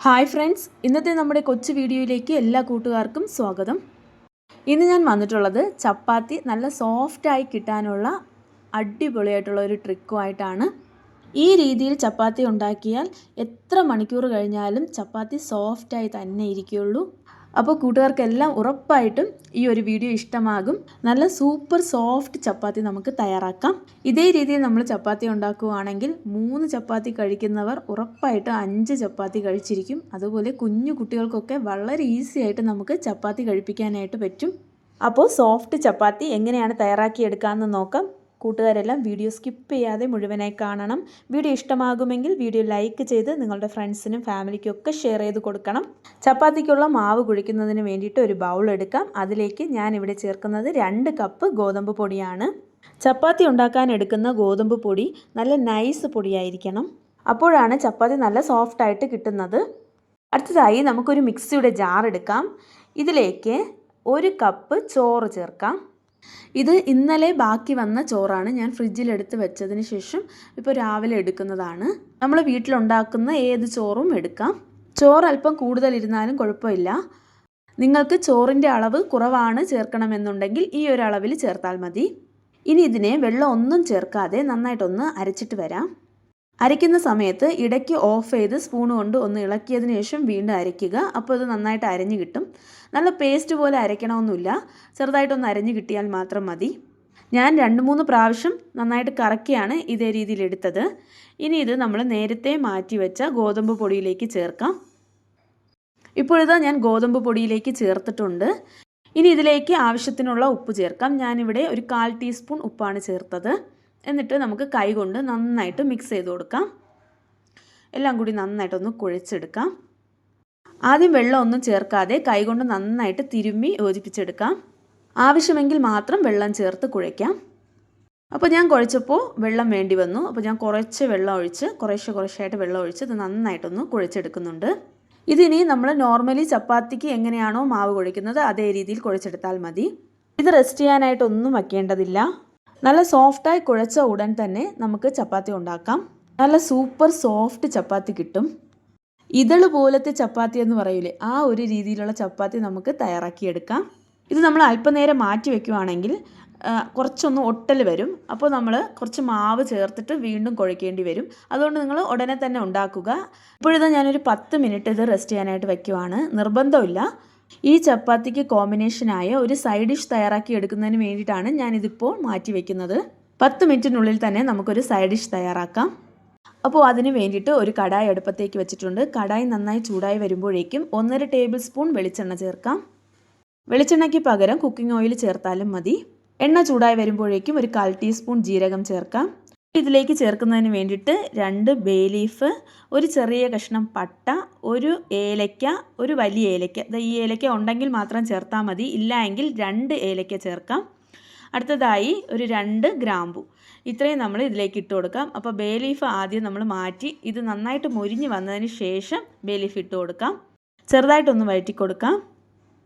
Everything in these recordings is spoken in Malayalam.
ഹായ് ഫ്രണ്ട്സ്, ഇന്നത്തെ നമ്മുടെ കൊച്ചു വീഡിയോയിലേക്ക് എല്ലാ കൂട്ടുകാർക്കും സ്വാഗതം. ഇന്ന് ഞാൻ വന്നിട്ടുള്ളത് ചപ്പാത്തി നല്ല സോഫ്റ്റായി കിട്ടാനുള്ള അടിപൊളിയായിട്ടുള്ള ഒരു ട്രിക്കുമായിട്ടാണ്. ഈ രീതിയിൽ ചപ്പാത്തി ഉണ്ടാക്കിയാൽ എത്ര മണിക്കൂർ കഴിഞ്ഞാലും ചപ്പാത്തി സോഫ്റ്റായി തന്നെ ഇരിക്കുകയുള്ളൂ. അപ്പോൾ കൂട്ടുകാർക്കെല്ലാം ഉറപ്പായിട്ടും ഈ ഒരു വീഡിയോ ഇഷ്ടമാകും. നല്ല സൂപ്പർ സോഫ്റ്റ് ചപ്പാത്തി നമുക്ക് തയ്യാറാക്കാം. ഇതേ രീതിയിൽ നമ്മൾ ചപ്പാത്തി ഉണ്ടാക്കുകയാണെങ്കിൽ 3 ചപ്പാത്തി കഴിക്കുന്നവർ ഉറപ്പായിട്ട് 5 ചപ്പാത്തി കഴിച്ചിരിക്കും. അതുപോലെ കുഞ്ഞു കുട്ടികൾക്കൊക്കെ വളരെ ഈസി ആയിട്ട് നമുക്ക് ചപ്പാത്തി കഴിപ്പിക്കാനായിട്ട് പറ്റും. അപ്പോൾ സോഫ്റ്റ് ചപ്പാത്തി എങ്ങനെയാണ് തയ്യാറാക്കിയെടുക്കാമെന്ന് നോക്കാം. കൂട്ടുകാരെല്ലാം വീഡിയോ സ്കിപ്പ് ചെയ്യാതെ മുഴുവനായി കാണണം. വീഡിയോ ഇഷ്ടമാകുമെങ്കിൽ വീഡിയോ ലൈക്ക് ചെയ്ത് നിങ്ങളുടെ ഫ്രണ്ട്സിനും ഫാമിലിക്കും ഒക്കെ ഷെയർ ചെയ്ത് കൊടുക്കണം. ചപ്പാത്തിക്കുള്ള മാവ് കുഴിക്കുന്നതിന് വേണ്ടിയിട്ട് ഒരു ബൗൾ എടുക്കാം. അതിലേക്ക് ഞാനിവിടെ ചേർക്കുന്നത് 2 കപ്പ് ഗോതമ്പ് പൊടിയാണ്. ചപ്പാത്തി ഉണ്ടാക്കാൻ എടുക്കുന്ന ഗോതമ്പ് പൊടി നല്ല നൈസ് പൊടിയായിരിക്കണം. അപ്പോഴാണ് ചപ്പാത്തി നല്ല സോഫ്റ്റായിട്ട് കിട്ടുന്നത്. അടുത്തതായി നമുക്കൊരു മിക്സിയുടെ ജാർ എടുക്കാം. ഇതിലേക്ക് 1 കപ്പ് ചോറ് ചേർക്കാം. ഇത് ഇന്നലെ ബാക്കി വന്ന ചോറാണ്. ഞാൻ ഫ്രിഡ്ജിലെടുത്ത് വെച്ചതിന് ശേഷം ഇപ്പോൾ രാവിലെ എടുക്കുന്നതാണ്. നമ്മൾ വീട്ടിലുണ്ടാക്കുന്ന ഏത് ചോറും എടുക്കാം. ചോറ് അല്പം കൂടുതലിരുന്നാലും കുഴപ്പമില്ല. നിങ്ങൾക്ക് ചോറിൻ്റെ അളവ് കുറവാണ് ചേർക്കണമെന്നുണ്ടെങ്കിൽ ഈ ഒരു അളവിൽ ചേർത്താൽ മതി. ഇനി ഇതിനെ വെള്ളം ഒന്നും ചേർക്കാതെ നന്നായിട്ടൊന്ന് അരച്ചിട്ട് വരാം. അരയ്ക്കുന്ന സമയത്ത് ഇടയ്ക്ക് ഓഫ് ചെയ്ത് സ്പൂൺ കൊണ്ട് ഒന്ന് ഇളക്കിയതിന് ശേഷം വീണ്ടും അരയ്ക്കുക. അപ്പോൾ ഇത് നന്നായിട്ട് അരഞ്ഞു കിട്ടും. നല്ല പേസ്റ്റ് പോലെ അരയ്ക്കണമെന്നില്ല, ചെറുതായിട്ടൊന്ന് അരഞ്ഞു കിട്ടിയാൽ മാത്രം മതി. ഞാൻ 2-3 പ്രാവശ്യം നന്നായിട്ട് കറക്കിയാണ് ഇതേ രീതിയിൽ എടുത്തത്. ഇനി ഇത് നമ്മൾ നേരത്തെ മാറ്റി വെച്ച ഗോതമ്പ് പൊടിയിലേക്ക് ചേർക്കാം. ഇപ്പോഴിതാ ഞാൻ ഗോതമ്പ് പൊടിയിലേക്ക് ചേർത്തിട്ടുണ്ട്. ഇനി ഇതിലേക്ക് ആവശ്യത്തിനുള്ള ഉപ്പ് ചേർക്കാം. ഞാനിവിടെ ഒരു 1/4 ടീസ്പൂൺ ഉപ്പാണ് ചേർത്തത്. എന്നിട്ട് നമുക്ക് കൈ കൊണ്ട് നന്നായിട്ട് മിക്സ് ചെയ്ത് കൊടുക്കാം. എല്ലാം കൂടി നന്നായിട്ടൊന്ന് കുഴച്ചെടുക്കാം. ആദ്യം വെള്ളം ഒന്നും ചേർക്കാതെ കൈ കൊണ്ട് നന്നായിട്ട് തിരുമ്മി യോജിപ്പിച്ചെടുക്കാം. ആവശ്യമെങ്കിൽ മാത്രം വെള്ളം ചേർത്ത് കുഴയ്ക്കാം. അപ്പോൾ ഞാൻ കുഴച്ചപ്പോൾ വെള്ളം വേണ്ടി വന്നു. അപ്പോൾ ഞാൻ കുറച്ച് വെള്ളം ഒഴിച്ച് കുറേശ്ശായിട്ട് വെള്ളം ഒഴിച്ച് ഇത് നന്നായിട്ടൊന്ന് കുഴച്ചെടുക്കുന്നുണ്ട്. ഇതിനി നമ്മൾ നോർമലി ചപ്പാത്തിക്ക് എങ്ങനെയാണോ മാവ് കുഴയ്ക്കുന്നത് അതേ രീതിയിൽ കുഴച്ചെടുത്താൽ മതി. ഇത് റെസ്റ്റ് ചെയ്യാനായിട്ടൊന്നും വയ്ക്കേണ്ടതില്ല. നല്ല സോഫ്റ്റായി കുഴച്ച ഉടൻ തന്നെ നമുക്ക് ചപ്പാത്തി ഉണ്ടാക്കാം. നല്ല സൂപ്പർ സോഫ്റ്റ് ചപ്പാത്തി കിട്ടും. ഇതള് പോലത്തെ ചപ്പാത്തി എന്ന് പറയൂലേ, ആ ഒരു രീതിയിലുള്ള ചപ്പാത്തി നമുക്ക് തയ്യാറാക്കിയെടുക്കാം. ഇത് നമ്മൾ അല്പനേരം മാറ്റി വെക്കുകയാണെങ്കിൽ കുറച്ചൊന്ന് ഒട്ടൽ വരും. അപ്പോൾ നമ്മൾ കുറച്ച് മാവ് ചേർത്തിട്ട് വീണ്ടും കുഴയ്ക്കേണ്ടി വരും. അതുകൊണ്ട് നിങ്ങൾ ഉടനെ തന്നെ ഉണ്ടാക്കുക. ഇപ്പോഴിതാ ഞാനൊരു 10 മിനിറ്റ് ഇത് റെസ്റ്റ് ചെയ്യാനായിട്ട് വയ്ക്കുവാണ്. നിർബന്ധമില്ല. ഈ ചപ്പാത്തിക്ക് കോമ്പിനേഷനായ ഒരു സൈഡ് ഡിഷ് തയ്യാറാക്കി എടുക്കുന്നതിന് വേണ്ടിയിട്ടാണ് ഞാനിതിപ്പോൾ മാറ്റി വയ്ക്കുന്നത്. 10 മിനിറ്റിനുള്ളിൽ തന്നെ നമുക്കൊരു സൈഡ് ഡിഷ് തയ്യാറാക്കാം. അപ്പോൾ അതിന് വേണ്ടിയിട്ട് ഒരു കടായി അടുപ്പത്തേക്ക് വെച്ചിട്ടുണ്ട്. കടായി നന്നായി ചൂടായി വരുമ്പോഴേക്കും 1.5 ടേബിൾ സ്പൂൺ വെളിച്ചെണ്ണ ചേർക്കാം. വെളിച്ചെണ്ണയ്ക്ക് പകരം കുക്കിംഗ് ഓയിൽ ചേർത്താലും മതി. എണ്ണ ചൂടായി വരുമ്പോഴേക്കും ഒരു 1/4 ടീസ്പൂൺ ജീരകം ചേർക്കാം. ഇതിലേക്ക് ചേർക്കുന്നതിന് വേണ്ടിയിട്ട് 2 ബേ ലീഫ്, ഒരു ചെറിയ കഷ്ണം പട്ട, ഒരു ഏലയ്ക്ക, ഒരു വലിയ ഏലയ്ക്ക. ഈ ഏലയ്ക്ക ഉണ്ടെങ്കിൽ മാത്രം ചേർത്താൽ മതി, ഇല്ല എങ്കിൽ 2 ഏലയ്ക്ക ചേർക്കാം. അടുത്തതായി ഒരു 2 ഗ്രാമ്പു. ഇത്രയും നമ്മൾ ഇതിലേക്ക് ഇട്ട് കൊടുക്കാം. അപ്പോൾ ബേ ലീഫ് ആദ്യം നമ്മൾ മാറ്റി ഇത് നന്നായിട്ട് മൊരിഞ്ഞ് വന്നതിന് ശേഷം ബേ ലീഫ് ഇട്ട് കൊടുക്കാം. ചെറുതായിട്ടൊന്ന് വഴറ്റി കൊടുക്കാം.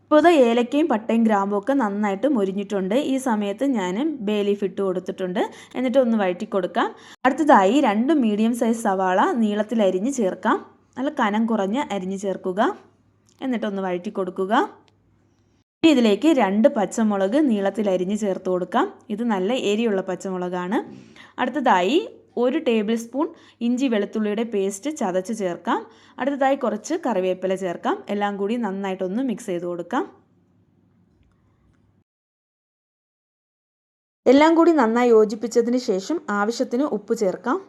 ഇപ്പോൾ ഇത് ഏലക്കയും പട്ടയും ഗ്രാമ്പും ഒക്കെ നന്നായിട്ട് മൊരിഞ്ഞിട്ടുണ്ട്. ഈ സമയത്ത് ഞാൻ ബേ ലീഫ് ഇട്ട് കൊടുത്തിട്ടുണ്ട്. എന്നിട്ട് ഒന്ന് വഴറ്റി കൊടുക്കാം. അടുത്തതായി 2 മീഡിയം സൈസ് സവാള നീളത്തിൽ അരിഞ്ഞ് ചേർക്കാം. നല്ല കനം കുറഞ്ഞ് അരിഞ്ഞ് ചേർക്കുക. എന്നിട്ടൊന്ന് വഴറ്റി കൊടുക്കുക. ഇതിലേക്ക് 2 പച്ചമുളക് നീളത്തിൽ അരിഞ്ഞ് ചേർത്ത് കൊടുക്കാം. ഇത് നല്ല എരിയുള്ള പച്ചമുളകാണ്. അടുത്തതായി 1 ടേബിൾ സ്പൂൺ ഇഞ്ചി വെളുത്തുള്ളിയുടെ പേസ്റ്റ് ചതച്ച് ചേർക്കാം. അടുത്തതായി കുറച്ച് കറിവേപ്പില ചേർക്കാം. എല്ലാം കൂടി നന്നായിട്ടൊന്ന് മിക്സ് ചെയ്ത് കൊടുക്കാം. എല്ലാം കൂടി നന്നായി യോജിപ്പിച്ചതിന് ശേഷം ആവശ്യത്തിന് ഉപ്പ് ചേർക്കാം.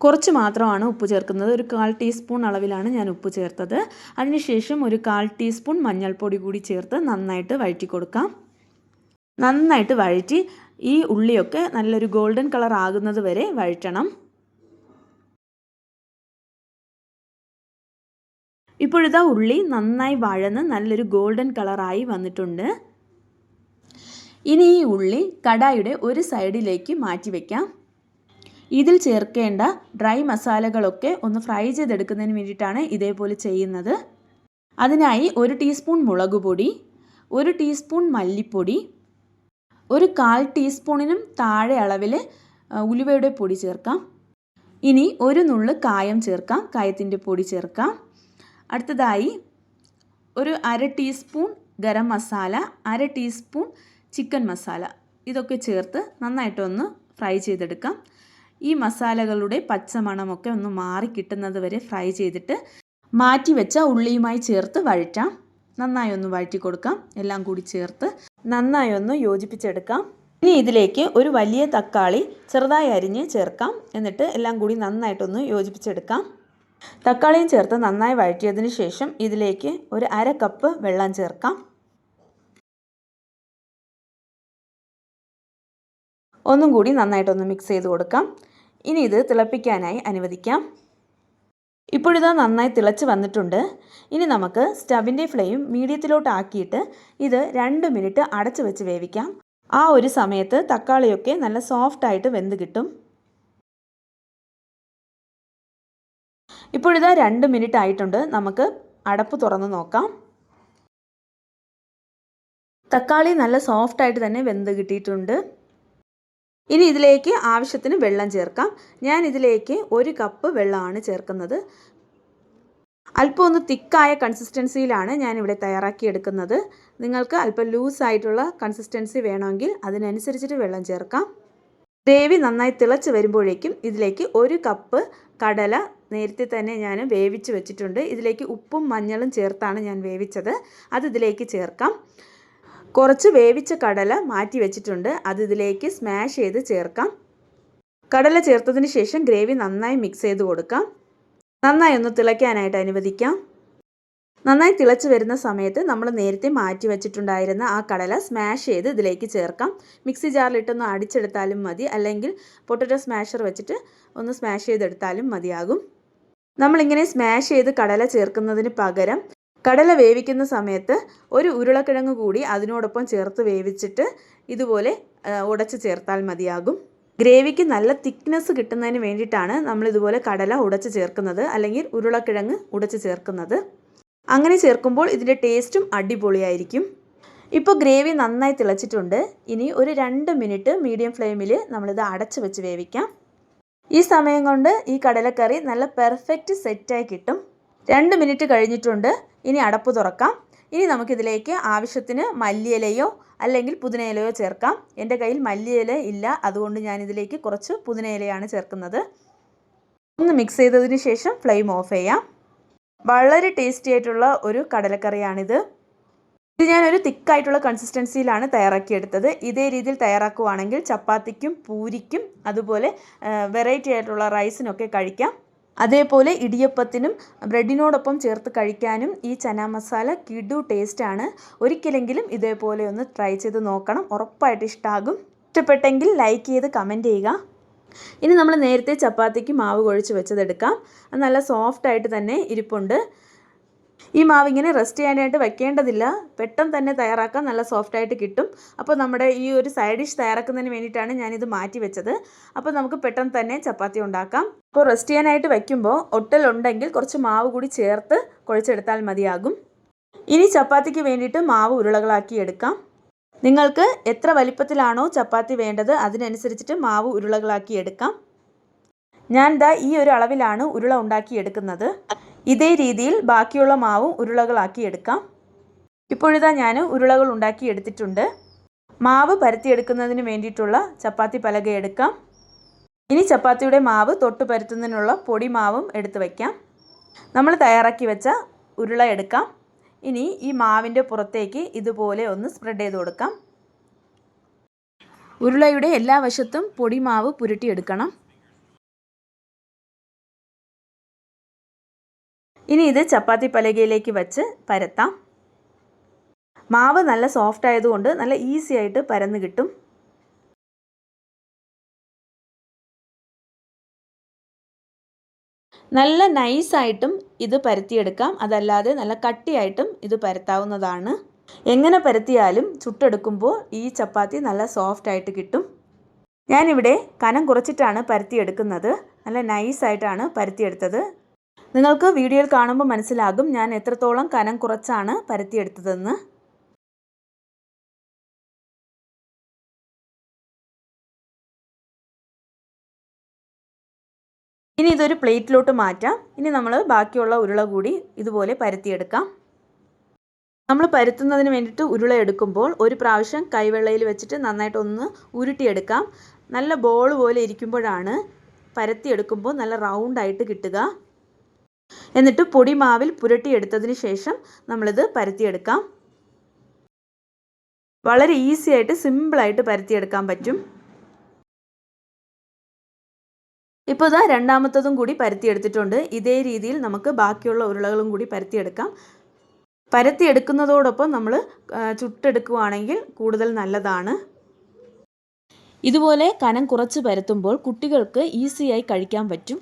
കുറച്ച് മാത്രമാണ് ഉപ്പ് ചേർക്കുന്നത്. ഒരു 1/4 ടീസ്പൂൺ അളവിലാണ് ഞാൻ ഉപ്പ് ചേർത്തത്. അതിനുശേഷം ഒരു 1/4 ടീസ്പൂൺ മഞ്ഞൾപ്പൊടി കൂടി ചേർത്ത് നന്നായിട്ട് വഴറ്റി കൊടുക്കാം. നന്നായിട്ട് വഴറ്റി ഈ ഉള്ളിയൊക്കെ നല്ലൊരു ഗോൾഡൻ കളർ ആകുന്നത് വരെ വഴറ്റണം. ഇപ്പോഴിതാ ഉള്ളി നന്നായി വഴന്ന് നല്ലൊരു ഗോൾഡൻ കളറായി വന്നിട്ടുണ്ട്. ഇനി ഈ ഉള്ളി കടായിയുടെ ഒരു സൈഡിലേക്ക് മാറ്റി വയ്ക്കാം. ഇതിൽ ചേർക്കേണ്ട ഡ്രൈ മസാലകളൊക്കെ ഒന്ന് ഫ്രൈ ചെയ്തെടുക്കുന്നതിന് വേണ്ടിയിട്ടാണ് ഇതേപോലെ ചെയ്യുന്നത്. അതിനായി 1 ടീസ്പൂൺ മുളക് പൊടി, 1 ടീസ്പൂൺ മല്ലിപ്പൊടി, ഒരു 1/4 ടീസ്പൂണിനും താഴെ അളവിൽ ഉലുവയുടെ പൊടി ചേർക്കാം. ഇനി ഒരു നുള്ള് കായം ചേർക്കാം. കായത്തിൻ്റെ പൊടി ചേർക്കാം. അടുത്തതായി ഒരു 1/2 teaspoon garam masala, 1/2 teaspoon chicken masala ഇതൊക്കെ ചേർത്ത് നന്നായിട്ടൊന്ന് ഫ്രൈ ചെയ്തെടുക്കാം. ഈ മസാലകളുടെ പച്ചമണമൊക്കെ ഒന്ന് മാറി കിട്ടുന്നത് വരെ ഫ്രൈ ചെയ്തിട്ട് മാറ്റി വെച്ച ഉള്ളിയുമായി ചേർത്ത് വഴറ്റാം. നന്നായി ഒന്ന് വഴറ്റി കൊടുക്കാം. എല്ലാം കൂടി ചേർത്ത് നന്നായി ഒന്ന് യോജിപ്പിച്ചെടുക്കാം. ഇനി ഇതിലേക്ക് ഒരു വലിയ തക്കാളി ചെറുതായി അരിഞ്ഞ് ചേർക്കാം. എന്നിട്ട് എല്ലാം കൂടി നന്നായിട്ടൊന്ന് യോജിപ്പിച്ചെടുക്കാം. തക്കാളിയും ചേർത്ത് നന്നായി വഴറ്റിയതിന് ശേഷം ഇതിലേക്ക് ഒരു 1/2 കപ്പ് വെള്ളം ചേർക്കാം. ഒന്നും കൂടി നന്നായിട്ടൊന്ന് മിക്സ് ചെയ്ത് കൊടുക്കാം. ഇനി ഇത് തിളപ്പിക്കാനായി അനുവദിക്കാം. ഇപ്പോഴിതാ നന്നായി തിളച്ച് വന്നിട്ടുണ്ട്. ഇനി നമുക്ക് സ്റ്റവിൻ്റെ ഫ്ലെയിം മീഡിയത്തിലോട്ട് ആക്കിയിട്ട് ഇത് 2 മിനിറ്റ് അടച്ചു വെച്ച് വേവിക്കാം. ആ ഒരു സമയത്ത് തക്കാളിയൊക്കെ നല്ല സോഫ്റ്റായിട്ട് വെന്ത് കിട്ടും. ഇപ്പോഴിതാ 2 മിനിറ്റ് ആയിട്ടുണ്ട്. നമുക്ക് അടപ്പ് തുറന്ന് നോക്കാം. തക്കാളി നല്ല സോഫ്റ്റായിട്ട് തന്നെ വെന്ത് കിട്ടിയിട്ടുണ്ട്. ഇനി ഇതിലേക്ക് ആവശ്യത്തിന് വെള്ളം ചേർക്കാം. ഞാൻ ഇതിലേക്ക് 1 കപ്പ് വെള്ളമാണ് ചേർക്കുന്നത്. അല്പം ഒന്ന് തിക്കായ കൺസിസ്റ്റൻസിയിലാണ് ഞാനിവിടെ തയ്യാറാക്കിയെടുക്കുന്നത്. നിങ്ങൾക്ക് അല്പം ലൂസായിട്ടുള്ള കൺസിസ്റ്റൻസി വേണമെങ്കിൽ അതിനനുസരിച്ചിട്ട് വെള്ളം ചേർക്കാം. ഗ്രേവി നന്നായി തിളച്ച് വരുമ്പോഴേക്കും ഇതിലേക്ക് 1 കപ്പ് കടല നേരത്തെ തന്നെ ഞാൻ വേവിച്ച് വെച്ചിട്ടുണ്ട്. ഇതിലേക്ക് ഉപ്പും മഞ്ഞളും ചേർത്താണ് ഞാൻ വേവിച്ചത്. അത് ഇതിലേക്ക് ചേർക്കാം. കുറച്ച് വേവിച്ച കടല മാറ്റി വെച്ചിട്ടുണ്ട്. അത് ഇതിലേക്ക് സ്മാഷ് ചെയ്ത് ചേർക്കാം. കടല ചേർത്തതിന് ശേഷം ഗ്രേവി നന്നായി മിക്സ് ചെയ്ത് കൊടുക്കാം. നന്നായി ഒന്ന് തിളയ്ക്കാനായിട്ട് അനുവദിക്കാം. നന്നായി തിളച്ച് വരുന്ന സമയത്ത് നമ്മൾ നേരത്തെ മാറ്റി വെച്ചിട്ടുണ്ടായിരുന്ന ആ കടല സ്മാഷ് ചെയ്ത് ഇതിലേക്ക് ചേർക്കാം. മിക്സി ജാറിലിട്ടൊന്ന് അടിച്ചെടുത്താലും മതി, അല്ലെങ്കിൽ പൊട്ടറ്റോ സ്മാഷർ വെച്ചിട്ട് ഒന്ന് സ്മാഷ് ചെയ്തെടുത്താലും മതിയാകും. നമ്മളിങ്ങനെ സ്മാഷ് ചെയ്ത് കടല ചേർക്കുന്നതിന് പകരം കടല വേവിക്കുന്ന സമയത്ത് ഒരു ഉരുളക്കിഴങ്ങ് കൂടി അതിനോടൊപ്പം ചേർത്ത് വേവിച്ചിട്ട് ഇതുപോലെ ഉടച്ച് ചേർത്താൽ മതിയാകും. ഗ്രേവിക്ക് നല്ല തിക്നെസ് കിട്ടുന്നതിന് വേണ്ടിയിട്ടാണ് നമ്മളിതുപോലെ കടല ഉടച്ച് ചേർക്കുന്നത്, അല്ലെങ്കിൽ ഉരുളക്കിഴങ്ങ് ഉടച്ച് ചേർക്കുന്നത്. അങ്ങനെ ചേർക്കുമ്പോൾ ഇതിൻ്റെ ടേസ്റ്റും അടിപൊളിയായിരിക്കും. ഇപ്പോൾ ഗ്രേവി നന്നായി തിളച്ചിട്ടുണ്ട്. ഇനി ഒരു 2 മിനിറ്റ് മീഡിയം ഫ്ലെയിമിൽ നമ്മളിത് അടച്ച് വെച്ച് വേവിക്കാം. ഈ സമയം കൊണ്ട് ഈ കടലക്കറി നല്ല പെർഫെക്റ്റ് സെറ്റായി കിട്ടും. 2 മിനിറ്റ് കഴിഞ്ഞിട്ടുണ്ട്. ഇനി അടപ്പ് തുറക്കാം. ഇനി നമുക്കിതിലേക്ക് ആവശ്യത്തിന് മല്ലിയിലയോ അല്ലെങ്കിൽ പുതിനയിലയോ ചേർക്കാം. എൻ്റെ കയ്യിൽ മല്ലിയില ഇല്ല, അതുകൊണ്ട് ഞാനിതിലേക്ക് കുറച്ച് പുതിനയിലയാണ് ചേർക്കുന്നത്. ഒന്ന് മിക്സ് ചെയ്തതിന് ശേഷം ഫ്ലെയിം ഓഫ് ചെയ്യാം. വളരെ ടേസ്റ്റി ആയിട്ടുള്ള ഒരു കടലക്കറിയാണിത്. ഇത് ഞാനൊരു തിക്കായിട്ടുള്ള കൺസിസ്റ്റൻസിയിലാണ് തയ്യാറാക്കിയെടുത്തത്. ഇതേ രീതിയിൽ തയ്യാറാക്കുകയാണെങ്കിൽ ചപ്പാത്തിക്കും പൂരിക്കും അതുപോലെ വെറൈറ്റി ആയിട്ടുള്ള റൈസിനൊക്കെ കഴിക്കാം. അതേപോലെ ഇടിയപ്പത്തിനും ബ്രെഡിനോടൊപ്പം ചേർത്ത് കഴിക്കാനും ഈ ചന മസാല കിടു ടേസ്റ്റാണ്. ഒരിക്കലെങ്കിലും ഇതേപോലെ ഒന്ന് ട്രൈ ചെയ്ത് നോക്കണം. ഉറപ്പായിട്ട് ഇഷ്ടമാകും. ഇഷ്ടപ്പെട്ടെങ്കിൽ ലൈക്ക് ചെയ്ത് കമൻറ്റ് ചെയ്യുക. ഇനി നമ്മൾ നേരത്തെ ചപ്പാത്തിക്ക് മാവ് കുഴച്ച് വെച്ചതെടുക്കാം. അത് നല്ല സോഫ്റ്റായിട്ട് തന്നെ ഇരിപ്പുണ്ട്. ഈ മാവ് ഇങ്ങനെ റെസ്റ്റ് ചെയ്യാനായിട്ട് വെക്കേണ്ടതില്ല, പെട്ടെന്ന് തന്നെ തയ്യാറാക്കാൻ നല്ല സോഫ്റ്റായിട്ട് കിട്ടും. അപ്പോൾ നമ്മുടെ ഈ ഒരു സൈഡ് ഡിഷ് തയ്യാറാക്കുന്നതിന് വേണ്ടിയിട്ടാണ് ഞാനിത് മാറ്റി വെച്ചത്. അപ്പോൾ നമുക്ക് പെട്ടെന്ന് തന്നെ ചപ്പാത്തി ഉണ്ടാക്കാം. അപ്പോൾ റെസ്റ്റ് ചെയ്യാനായിട്ട് വയ്ക്കുമ്പോൾ ഒട്ടലുണ്ടെങ്കിൽ കുറച്ച് മാവ് കൂടി ചേർത്ത് കുഴച്ചെടുത്താൽ മതിയാകും. ഇനി ചപ്പാത്തിക്ക് വേണ്ടിയിട്ട് മാവ് ഉരുളകളാക്കി എടുക്കാം. നിങ്ങൾക്ക് എത്ര വലിപ്പത്തിലാണോ ചപ്പാത്തി വേണ്ടത് അതിനനുസരിച്ചിട്ട് മാവ് ഉരുളകളാക്കി എടുക്കാം. ഞാൻ ഈ ഒരു അളവിലാണ് ഉരുള ഉണ്ടാക്കിയെടുക്കുന്നത്. ഇതേ രീതിയിൽ ബാക്കിയുള്ള മാവും ഉരുളകളാക്കി എടുക്കാം. ഇപ്പോഴിതാ ഞാൻ ഉരുളകൾ ഉണ്ടാക്കി എടുത്തിട്ടുണ്ട്. മാവ് പരത്തിയെടുക്കുന്നതിന് വേണ്ടിയിട്ടുള്ള ചപ്പാത്തി പലക എടുക്കാം. ഇനി ചപ്പാത്തിയുടെ മാവ് തൊട്ട് പരത്തുന്നതിനുള്ള പൊടി മാവും എടുത്ത് വയ്ക്കാം. നമ്മൾ തയ്യാറാക്കി വെച്ച ഉരുള എടുക്കാം. ഇനി ഈ മാവിൻ്റെ പുറത്തേക്ക് ഇതുപോലെ ഒന്ന് സ്പ്രെഡ് ചെയ്ത് കൊടുക്കാം. ഉരുളയുടെ എല്ലാ വശത്തും പൊടി മാവ് പുരട്ടിയെടുക്കണം. ഇനി ഇത് ചപ്പാത്തി പലകയിലേക്ക് വെച്ച് പരത്താം. മാവ് നല്ല സോഫ്റ്റ് ആയതുകൊണ്ട് നല്ല ഈസി ആയിട്ട് പരന്ന് കിട്ടും. നല്ല നൈസായിട്ടും ഇത് പരത്തിയെടുക്കാം, അതല്ലാതെ നല്ല കട്ടിയായിട്ടും ഇത് പരത്താവുന്നതാണ്. എങ്ങനെ പരത്തിയാലും ചുട്ടെടുക്കുമ്പോൾ ഈ ചപ്പാത്തി നല്ല സോഫ്റ്റ് ആയിട്ട് കിട്ടും. ഞാനിവിടെ കനം കുറച്ചിട്ടാണ് പരത്തിയെടുക്കുന്നത്. നല്ല നൈസായിട്ടാണ് പരത്തിയെടുത്തത്. നിങ്ങൾക്ക് വീഡിയോയിൽ കാണുമ്പോൾ മനസ്സിലാകും ഞാൻ എത്രത്തോളം കനം കുറച്ചാണ് പരത്തിയെടുത്തതെന്ന്. ഇനി ഇനി ഇതൊരു പ്ലേറ്റിലോട്ട് മാറ്റാം. ഇനി നമ്മൾ ബാക്കിയുള്ള ഉരുള കൂടി ഇതുപോലെ പരത്തിയെടുക്കാം. നമ്മൾ പരത്തുന്നതിന് വേണ്ടിയിട്ട് ഉരുള എടുക്കുമ്പോൾ ഒരു പ്രാവശ്യം കൈവെള്ളയിൽ വെച്ചിട്ട് നന്നായിട്ടൊന്ന് ഉരുട്ടിയെടുക്കാം. നല്ല ബോൾ പോലെ ഇരിക്കുമ്പോഴാണ് പരത്തിയെടുക്കുമ്പോൾ നല്ല റൗണ്ടായിട്ട് കിട്ടുക. എന്നിട്ട് പൊടി മാവിൽ പുരട്ടിയെടുത്തതിന് ശേഷം നമ്മളിത് പരത്തിയെടുക്കാം. വളരെ ഈസി ആയിട്ട് സിമ്പിളായിട്ട് പരത്തിയെടുക്കാൻ പറ്റും. ഇപ്പോൾ ഇതാ രണ്ടാമത്തതും കൂടി പരത്തിയെടുത്തിട്ടുണ്ട്. ഇതേ രീതിയിൽ നമുക്ക് ബാക്കിയുള്ള ഉരുളകളും കൂടി പരത്തിയെടുക്കാം. പരത്തിയെടുക്കുന്നതോടൊപ്പം നമ്മൾ ചുട്ടെടുക്കുകയാണെങ്കിൽ കൂടുതൽ നല്ലതാണ്. ഇതുപോലെ കനം കുറച്ച് പരത്തുമ്പോൾ കുട്ടികൾക്ക് ഈസിയായി കഴിക്കാൻ പറ്റും.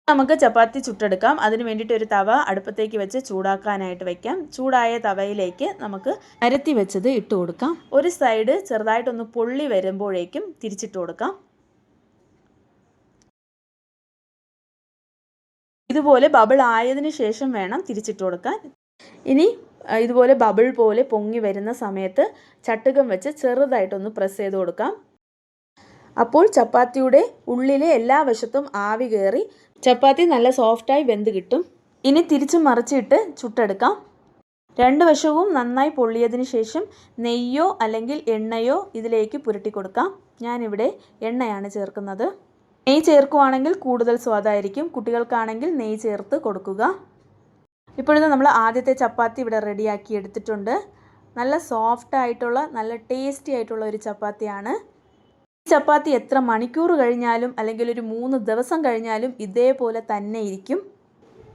നമുക്ക് ചപ്പാത്തി ചുട്ടെടുക്കാം. അതിന് വേണ്ടിയിട്ട് ഒരു തവ അടുപ്പത്തേക്ക് വെച്ച് ചൂടാക്കാനായിട്ട് വയ്ക്കാം. ചൂടായ തവയിലേക്ക് നമുക്ക് പരത്തി വെച്ചത് ഇട്ട് കൊടുക്കാം. ഒരു സൈഡ് ചെറുതായിട്ടൊന്ന് പൊള്ളി വരുമ്പോഴേക്കും തിരിച്ചിട്ട് കൊടുക്കാം. ഇതുപോലെ ബബിൾ ആയതിനു ശേഷം വേണം തിരിച്ചിട്ട് കൊടുക്കാൻ. ഇനി ഇതുപോലെ ബബിൾ പോലെ പൊങ്ങി വരുന്ന സമയത്ത് ചട്ടുകം വെച്ച് ചെറുതായിട്ടൊന്ന് പ്രസ് ചെയ്ത് കൊടുക്കാം. അപ്പോൾ ചപ്പാത്തിയുടെ ഉള്ളിലെ എല്ലാ വശത്തും ആവി കയറി ചപ്പാത്തി നല്ല സോഫ്റ്റായി വെന്ത് കിട്ടും. ഇനി തിരിച്ചും മറിച്ചിട്ട് ചുട്ടെടുക്കാം. രണ്ട് വശവും നന്നായി പൊള്ളിയതിന് ശേഷം നെയ്യോ അല്ലെങ്കിൽ എണ്ണയോ ഇതിലേക്ക് പുരട്ടി കൊടുക്കാം. ഞാനിവിടെ എണ്ണയാണ് ചേർക്കുന്നത്. നെയ്യ് ചേർക്കുകയാണെങ്കിൽ കൂടുതൽ സ്വാദായിരിക്കും. കുട്ടികൾക്കാണെങ്കിൽ നെയ്യ് ചേർത്ത് കൊടുക്കുക. ഇപ്പോഴത്തെ നമ്മൾ ആദ്യത്തെ ചപ്പാത്തി ഇവിടെ റെഡിയാക്കി എടുത്തിട്ടുണ്ട്. നല്ല സോഫ്റ്റ് ആയിട്ടുള്ള നല്ല ടേസ്റ്റി ആയിട്ടുള്ള ഒരു ചപ്പാത്തിയാണ്. ഈ ചപ്പാത്തി എത്ര മണിക്കൂർ കഴിഞ്ഞാലും അല്ലെങ്കിൽ ഒരു 3 ദിവസം കഴിഞ്ഞാലും ഇതേപോലെ തന്നെ ഇരിക്കും.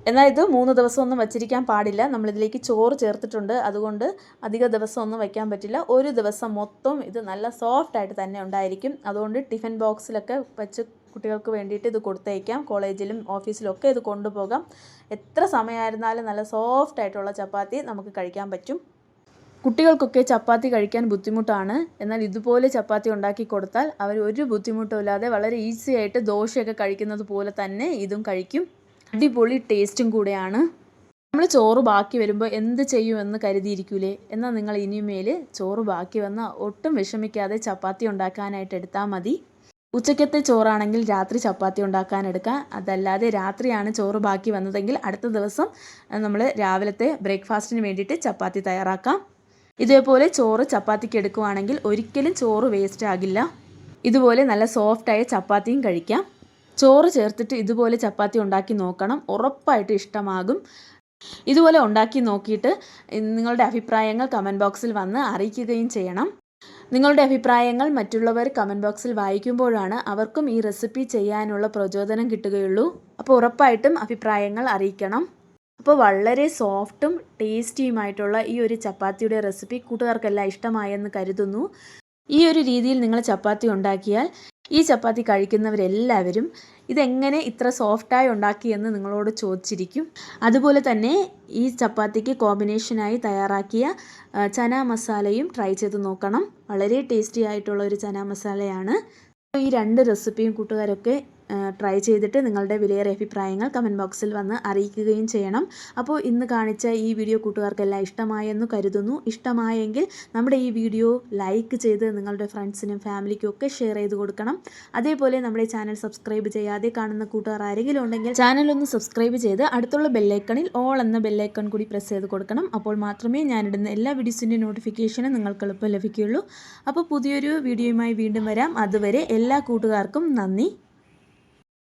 എന്നാൽ ഇത് 3 ദിവസമൊന്നും വച്ചിരിക്കാൻ പാടില്ല. നമ്മളിതിലേക്ക് ചോറ് ചേർത്തിട്ടുണ്ട്. അതുകൊണ്ട് അധിക ദിവസമൊന്നും വയ്ക്കാൻ പറ്റില്ല. ഒരു ദിവസം മൊത്തം ഇത് നല്ല സോഫ്റ്റ് ആയിട്ട് തന്നെ ഉണ്ടായിരിക്കും. അതുകൊണ്ട് ടിഫിൻ ബോക്സിലൊക്കെ വെച്ച് കുട്ടികൾക്ക് വേണ്ടിയിട്ട് ഇത് കൊടുത്തയക്കാം. കോളേജിലും ഓഫീസിലും ഒക്കെ ഇത് കൊണ്ടുപോകാം. എത്ര സമയമായിരുന്നാലും നല്ല സോഫ്റ്റ് ആയിട്ടുള്ള ചപ്പാത്തി നമുക്ക് കഴിക്കാൻ പറ്റും. കുട്ടികൾക്കൊക്കെ ചപ്പാത്തി കഴിക്കാൻ ബുദ്ധിമുട്ടാണ്. എന്നാൽ ഇതുപോലെ ചപ്പാത്തി ഉണ്ടാക്കി കൊടുത്താൽ അവർ ഒരു ബുദ്ധിമുട്ടും ഇല്ലാതെ വളരെ ഈസി ആയിട്ട് ദോശയൊക്കെ കഴിക്കുന്നത് പോലെ തന്നെ ഇതും കഴിക്കും. അടിപൊളി ടേസ്റ്റും കൂടെയാണ്. നമ്മൾ ചോറ് ബാക്കി വരുമ്പോൾ എന്ത് ചെയ്യുമെന്ന് കരുതിയിരിക്കൂലേ? എന്നാൽ നിങ്ങൾ ഇനിമേൽ ചോറ് ബാക്കി വന്നാൽ ഒട്ടും വിഷമിക്കാതെ ചപ്പാത്തി ഉണ്ടാക്കാനായിട്ട് എടുത്താൽ മതി. ഉച്ചക്കത്തെ ചോറാണെങ്കിൽ രാത്രി ചപ്പാത്തി ഉണ്ടാക്കാൻ എടുക്കാം. അതല്ലാതെ രാത്രിയാണ് ചോറ് ബാക്കി വന്നതെങ്കിൽ അടുത്ത ദിവസം നമ്മൾ രാവിലത്തെ ബ്രേക്ക്ഫാസ്റ്റിന് വേണ്ടിയിട്ട് ചപ്പാത്തി തയ്യാറാക്കാം. ഇതേപോലെ ചോറ് ചപ്പാത്തിക്ക് എടുക്കുകയാണെങ്കിൽ ഒരിക്കലും ചോറ് വേസ്റ്റ് ആകില്ല. ഇതുപോലെ നല്ല സോഫ്റ്റായ ചപ്പാത്തിയും കഴിക്കാം. ചോറ് ചേർത്തിട്ട് ഇതുപോലെ ചപ്പാത്തി ഉണ്ടാക്കി നോക്കണം. ഉറപ്പായിട്ട് ഇഷ്ടമാകും. ഇതുപോലെ ഉണ്ടാക്കി നോക്കിയിട്ട് നിങ്ങളുടെ അഭിപ്രായങ്ങൾ കമൻറ്റ് ബോക്സിൽ വന്ന് അറിയിക്കുകയും ചെയ്യണം. നിങ്ങളുടെ അഭിപ്രായങ്ങൾ മറ്റുള്ളവർ കമൻറ്റ് ബോക്സിൽ വായിക്കുമ്പോഴാണ് അവർക്കും ഈ റെസിപ്പി ചെയ്യാനുള്ള പ്രചോദനം കിട്ടുകയുള്ളൂ. അപ്പോൾ ഉറപ്പായിട്ടും അഭിപ്രായങ്ങൾ അറിയിക്കണം. അപ്പോൾ വളരെ സോഫ്റ്റും ടേസ്റ്റിയുമായിട്ടുള്ള ഈ ഒരു ചപ്പാത്തിയുടെ റെസിപ്പി കൂട്ടുകാർക്കെല്ലാം ഇഷ്ടമായെന്ന് കരുതുന്നു. ഈ ഒരു രീതിയിൽ നിങ്ങൾ ചപ്പാത്തി ഉണ്ടാക്കിയാൽ ഈ ചപ്പാത്തി കഴിക്കുന്നവരെല്ലാവരും ഇതെങ്ങനെ ഇത്ര സോഫ്റ്റായി ഉണ്ടാക്കിയെന്ന് നിങ്ങളോട് ചോദിച്ചിരിക്കും. അതുപോലെ തന്നെ ഈ ചപ്പാത്തിക്ക് കോമ്പിനേഷനായി തയ്യാറാക്കിയ ചന മസാലയും ട്രൈ ചെയ്ത് നോക്കണം. വളരെ ടേസ്റ്റി ആയിട്ടുള്ള ഒരു ചന മസാലയാണ്. ഈ 2 റെസിപ്പിയും കൂട്ടുകാരൊക്കെ ട്രൈ ചെയ്തിട്ട് നിങ്ങളുടെ വിലയേറിയ അഭിപ്രായങ്ങൾ കമൻറ്റ് ബോക്സിൽ വന്ന് അറിയിക്കുകയും ചെയ്യണം. അപ്പോൾ ഇന്ന് കാണിച്ച ഈ വീഡിയോ കൂട്ടുകാർക്കെല്ലാം ഇഷ്ടമായെന്ന് കരുതുന്നു. ഇഷ്ടമായെങ്കിൽ നമ്മുടെ ഈ വീഡിയോ ലൈക്ക് ചെയ്ത് നിങ്ങളുടെ ഫ്രണ്ട്സിനും ഫാമിലിക്കും ഒക്കെ ഷെയർ ചെയ്ത് കൊടുക്കണം. അതേപോലെ നമ്മുടെ ചാനൽ സബ്സ്ക്രൈബ് ചെയ്യാതെ കാണുന്ന കൂട്ടുകാർ ആരെങ്കിലും ഉണ്ടെങ്കിൽ ചാനൽ ഒന്ന് സബ്സ്ക്രൈബ് ചെയ്ത് അടുത്തുള്ള ബെല്ലൈക്കണിൽ ഓൾ എന്ന ബെല്ലൈക്കൺ കൂടി പ്രസ് ചെയ്ത് കൊടുക്കണം. അപ്പോൾ മാത്രമേ ഞാനിടുന്ന എല്ലാ വീഡിയോസിൻ്റെ നോട്ടിഫിക്കേഷനും നിങ്ങൾക്ക് എളുപ്പം ലഭിക്കുകയുള്ളൂ. അപ്പോൾ പുതിയൊരു വീഡിയോയുമായി വീണ്ടും വരാം. അതുവരെ എല്ലാ കൂട്ടുകാർക്കും നന്ദി.